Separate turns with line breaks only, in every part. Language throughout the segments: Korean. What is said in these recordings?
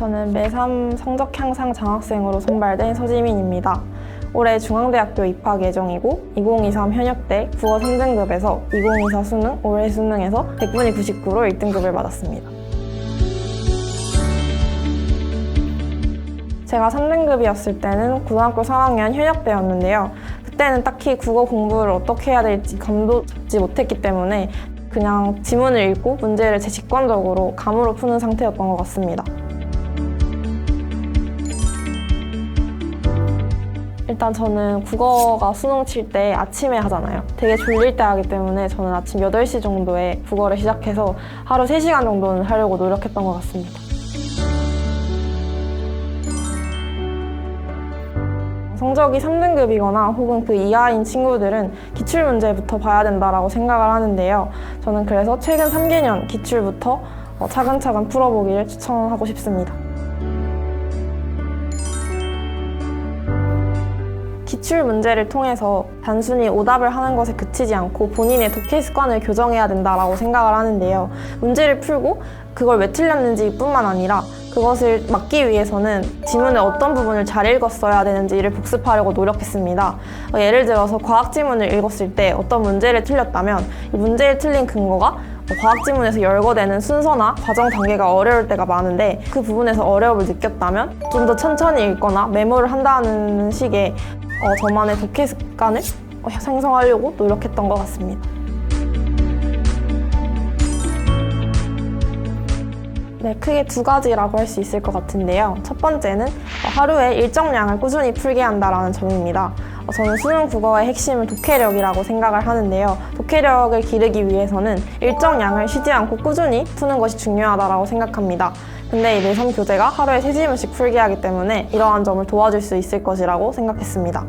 저는 매3 성적 향상 장학생으로 선발된 서지민입니다. 올해 중앙대학교 입학 예정이고 2023 현역대 국어 3등급에서 2024 수능, 올해 수능에서 100분위 99로 1등급을 받았습니다. 제가 3등급이었을 때는 고등학교 3학년 현역대였는데요. 그때는 딱히 국어 공부를 어떻게 해야 될지 감도 잡지 못했기 때문에 그냥 지문을 읽고 문제를 제 직관적으로 감으로 푸는 상태였던 것 같습니다. 일단 저는 국어가 수능 칠 때 아침에 하잖아요. 되게 졸릴 때 하기 때문에 저는 아침 8시 정도에 국어를 시작해서 하루 3시간 정도는 하려고 노력했던 것 같습니다. 성적이 3등급이거나 혹은 그 이하인 친구들은 기출문제부터 봐야 된다고 생각을 하는데요. 저는 그래서 최근 3개년 기출부터 차근차근 풀어보기를 추천하고 싶습니다. 기출 문제를 통해서 단순히 오답을 하는 것에 그치지 않고 본인의 독해 습관을 교정해야 된다고 생각을 하는데요. 문제를 풀고 그걸 왜 틀렸는지 뿐만 아니라 그것을 막기 위해서는 지문의 어떤 부분을 잘 읽었어야 되는지를 복습하려고 노력했습니다. 예를 들어서 과학 지문을 읽었을 때 어떤 문제를 틀렸다면 이 문제를 틀린 근거가 과학 지문에서 열거되는 순서나 과정 단계가 어려울 때가 많은데 그 부분에서 어려움을 느꼈다면 좀 더 천천히 읽거나 메모를 한다는 식의 저만의 독해 습관을 생성하려고 노력했던 것 같습니다. 네, 크게 두 가지라고 할 수 있을 것 같은데요. 첫 번째는 하루에 일정량을 꾸준히 풀게 한다는 점입니다. 저는 수능 국어의 핵심은 독해력이라고 생각을 하는데요. 독해력을 기르기 위해서는 일정량을 쉬지 않고 꾸준히 푸는 것이 중요하다고 생각합니다. 근데 이 매3 교재가 하루에 3지문씩 풀게 하기 때문에 이러한 점을 도와줄 수 있을 것이라고 생각했습니다.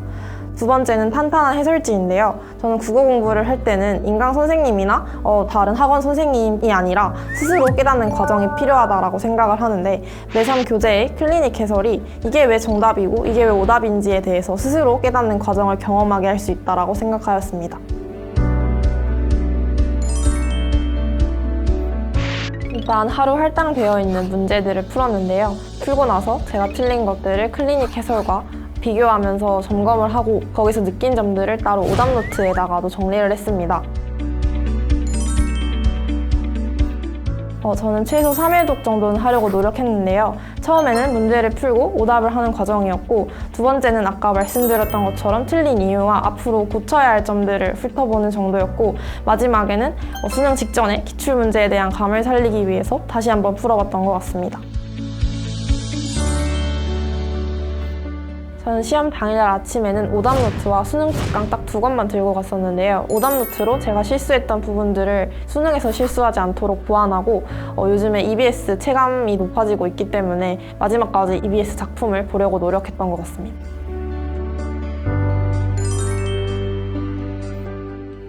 두 번째는 탄탄한 해설지인데요. 저는 국어 공부를 할 때는 인강 선생님이나 다른 학원 선생님이 아니라 스스로 깨닫는 과정이 필요하다고 생각을 하는데 매3 교재의 클리닉 해설이 이게 왜 정답이고 이게 왜 오답인지에 대해서 스스로 깨닫는 과정을 경험하게 할 수 있다고 생각하였습니다. 일단 하루 할당되어 있는 문제들을 풀었는데요. 풀고 나서 제가 틀린 것들을 클리닉 해설과 비교하면서 점검을 하고 거기서 느낀 점들을 따로 오답 노트에다가도 정리를 했습니다. 저는 최소 3회독 정도는 하려고 노력했는데요. 처음에는 문제를 풀고 오답을 하는 과정이었고 두 번째는 아까 말씀드렸던 것처럼 틀린 이유와 앞으로 고쳐야 할 점들을 훑어보는 정도였고 마지막에는 수능 직전에 기출문제에 대한 감을 살리기 위해서 다시 한번 풀어봤던 것 같습니다. 저는 시험 당일날 아침에는 오답 노트와 수능 특강 딱 2권만 들고 갔었는데요. 오답 노트로 제가 실수했던 부분들을 수능에서 실수하지 않도록 보완하고 요즘에 EBS 체감이 높아지고 있기 때문에 마지막까지 EBS 작품을 보려고 노력했던 것 같습니다.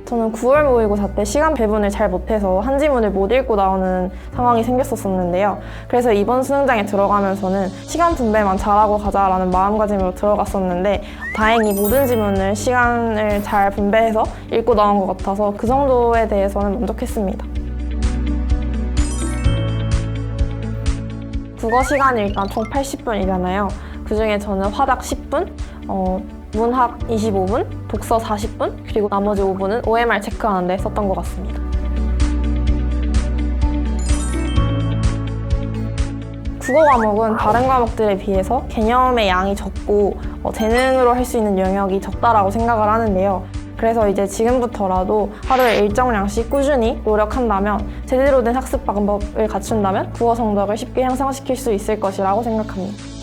저는 9월 모의고사 때 시간 배분을 잘 못해서 한 지문을 못 읽고 나오는 상황이 생겼었는데요. 그래서 이번 수능장에 들어가면서는 시간 분배만 잘하고 가자라는 마음가짐으로 들어갔었는데 다행히 모든 지문을 시간을 잘 분배해서 읽고 나온 것 같아서 그 정도에 대해서는 만족했습니다. 국어 시간이 일단 총 80분이잖아요. 그중에 저는 화작 10분, 문학 25분, 독서 40분, 그리고 나머지 5분은 OMR 체크하는 데 썼던 것 같습니다. 국어 과목은 다른 과목들에 비해서 개념의 양이 적고 재능으로 할 수 있는 영역이 적다라고 생각을 하는데요. 그래서 이제 지금부터라도 하루에 일정량씩 꾸준히 노력한다면 제대로 된 학습 방법을 갖춘다면 국어 성적을 쉽게 향상시킬 수 있을 것이라고 생각합니다.